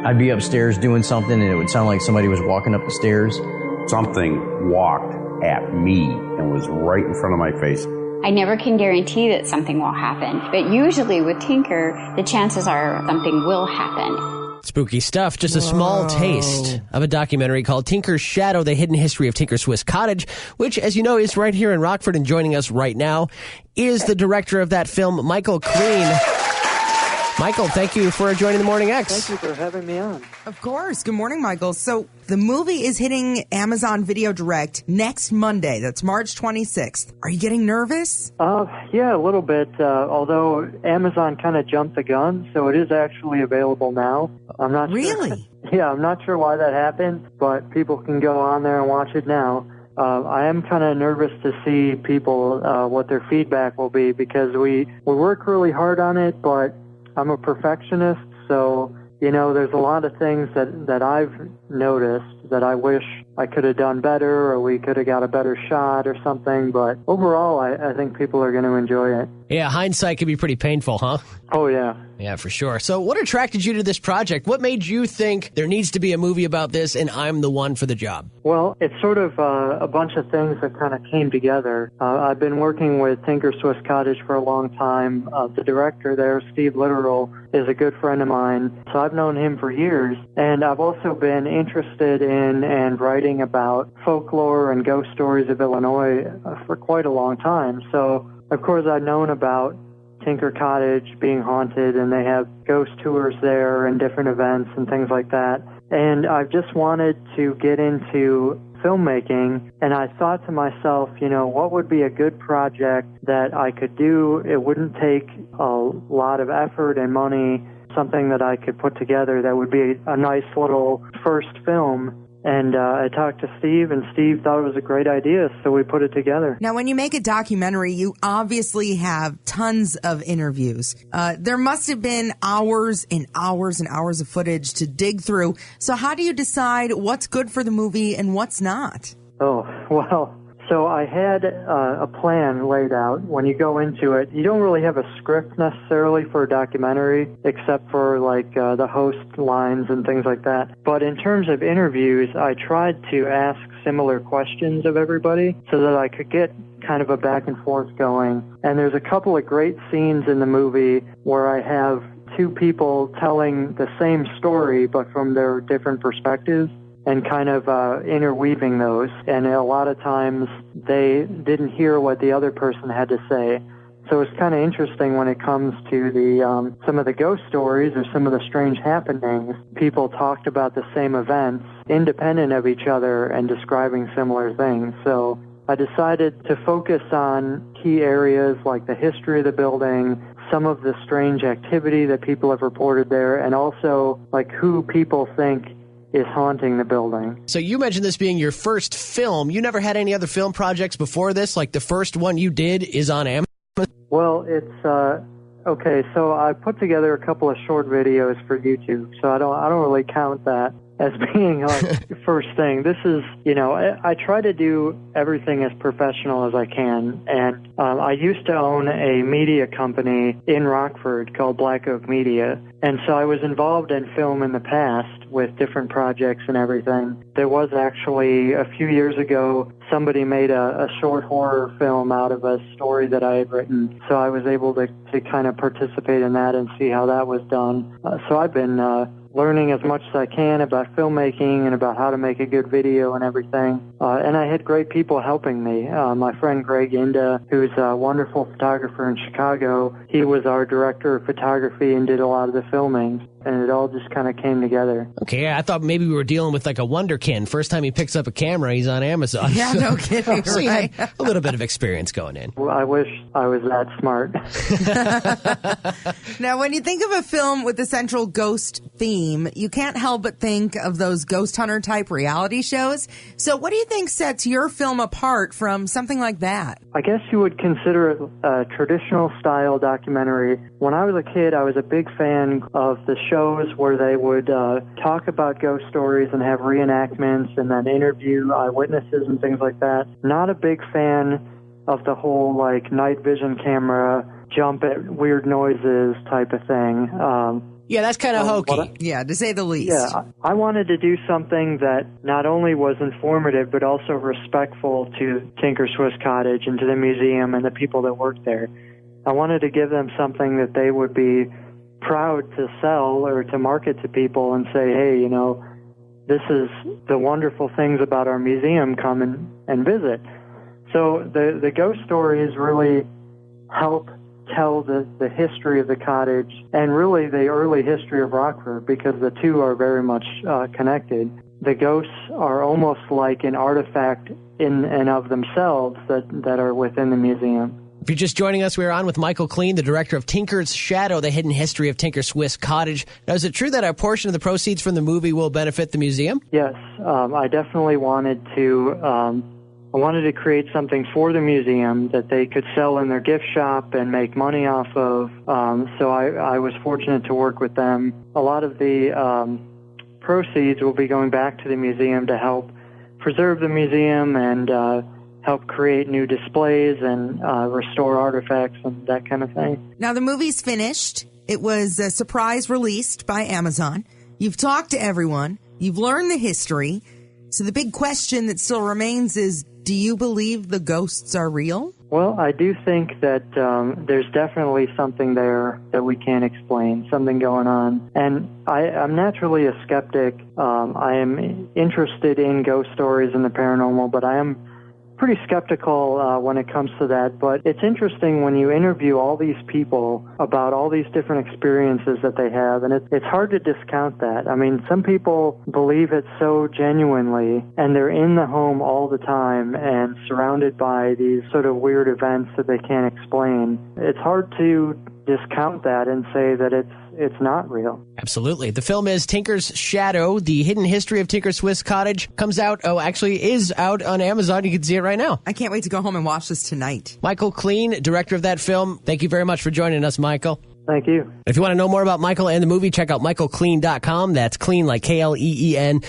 I'd be upstairs doing something and it would sound like somebody was walking up the stairs. Something walked at me and was right in front of my face. I never can guarantee that something will happen, but usually with Tinker, the chances are something will happen. Spooky stuff. Just a small taste of a documentary called Tinker's Shadow, The Hidden History of Tinker's Swiss Cottage, which, as you know, is right here in Rockford, and joining us right now is the director of that film, Michael Kleen. Michael, thank you for joining the Morning X. Thank you for having me on. Of course. Good morning, Michael. So the movie is hitting Amazon Video Direct next Monday. That's March 26th. Are you getting nervous? Yeah, a little bit, although Amazon kind of jumped the gun, so it is actually available now. I'm not Really? Sure. Yeah, I'm not sure why that happened, but people can go on there and watch it now. I am kind of nervous to see people, what their feedback will be, because we work really hard on it, but I'm a perfectionist, so, you know, there's a lot of things that I've noticed that I wish I could have done better, or we could have got a better shot or something, but overall, I think people are going to enjoy it. Yeah, hindsight can be pretty painful, huh? Oh, yeah. Yeah, for sure. So what attracted you to this project? What made you think there needs to be a movie about this and I'm the one for the job? Well, it's sort of a bunch of things that kind of came together. I've been working with Tinker Swiss Cottage for a long time. The director there, Steve Litteral, is a good friend of mine, so I've known him for years. And I've also been interested in and writing about folklore and ghost stories of Illinois for quite a long time. So, of course, I'd known about Tinker Cottage being haunted, and they have ghost tours there and different events and things like that. And I've just wanted to get into filmmaking, and I thought to myself, you know, what would be a good project that I could do? It wouldn't take a lot of effort and money, something that I could put together that would be a nice little first film. And I talked to Steve, and Steve thought it was a great idea, so we put it together. Now, when you make a documentary, you obviously have tons of interviews. There must have been hours and hours and hours of footage to dig through. So how do you decide what's good for the movie and what's not? Oh, well, so I had a plan laid out. When you go into it, you don't really have a script necessarily for a documentary, except for like the host lines and things like that. But in terms of interviews, I tried to ask similar questions of everybody so that I could get kind of a back and forth going. And there's a couple of great scenes in the movie where I have two people telling the same story, but from their different perspectives, and kind of interweaving those. And a lot of times they didn't hear what the other person had to say. So it's kind of interesting when it comes to the some of the ghost stories or some of the strange happenings. People talked about the same events independent of each other and describing similar things. So I decided to focus on key areas like the history of the building, some of the strange activity that people have reported there, and also like who people think is haunting the building. So you mentioned this being your first film. You never had any other film projects before this? Like the first one you did is on Amazon? Well, it's, okay, so I put together a couple of short videos for YouTube, so I don't really count that as being like the first thing. This is, you know, I try to do everything as professional as I can, and I used to own a media company in Rockford called Black Oak Media, and so I was involved in film in the past with different projects and everything. There was actually, a few years ago, somebody made a short horror film out of a story that I had written, so I was able to kind of participate in that and see how that was done. So I've been learning as much as I can about filmmaking and about how to make a good video and everything. And I had great people helping me. My friend Greg Inda, who's a wonderful photographer in Chicago, he was our director of photography and did a lot of the filming. And it all just kind of came together. Okay, yeah, I thought maybe we were dealing with like a wonderkin. First time he picks up a camera, he's on Amazon. Yeah, no kidding. So you had a little bit of experience going in. Well, I wish I was that smart. Now, when you think of a film with a central ghost theme, you can't help but think of those ghost hunter type reality shows. So what do you think sets your film apart from something like that? I guess you would consider it a traditional style documentary. When I was a kid, I was a big fan of the shows where they would talk about ghost stories and have reenactments and then interview eyewitnesses and things like that. Not a big fan of the whole like night vision camera, jump at weird noises type of thing. Yeah, that's kind of hokey. Yeah, to say the least. Yeah, I wanted to do something that not only was informative, but also respectful to Tinker Swiss Cottage and to the museum and the people that work there. I wanted to give them something that they would be proud to sell or to market to people and say, hey, you know, this is the wonderful things about our museum, come and visit. So the ghost stories really help tell the history of the cottage and really the early history of Rockford, because the two are very much connected. The ghosts are almost like an artifact in and of themselves that are within the museum. If you're just joining us, we're on with Michael Kleen, the director of Tinker's Shadow, the hidden history of Tinker Swiss Cottage. Now, is it true that a portion of the proceeds from the movie will benefit the museum? Yes, I definitely wanted to... I wanted to create something for the museum that they could sell in their gift shop and make money off of. So I was fortunate to work with them. A lot of the proceeds will be going back to the museum to help preserve the museum and help create new displays and restore artifacts and that kind of thing. Now, the movie's finished. It was a surprise released by Amazon. You've talked to everyone. You've learned the history. So the big question that still remains is, do you believe the ghosts are real? Well, I do think that there's definitely something there that we can't explain, something going on. And I'm naturally a skeptic. I am interested in ghost stories and the paranormal, but I am pretty skeptical when it comes to that. But it's interesting when you interview all these people about all these different experiences that they have, and it's hard to discount that. I mean, some people believe it so genuinely, and they're in the home all the time and surrounded by these sort of weird events that they can't explain. It's hard to discount that and say that it's not real. Absolutely. The film is Tinker's Shadow, the hidden history of Tinker Swiss Cottage. Comes out, is out on Amazon. You can see it right now. I can't wait to go home and watch this tonight. Michael Kleen, director of that film. Thank you very much for joining us, Michael. Thank you. If you want to know more about Michael and the movie, check out michaelkleen.com. That's Kleen like Kleen.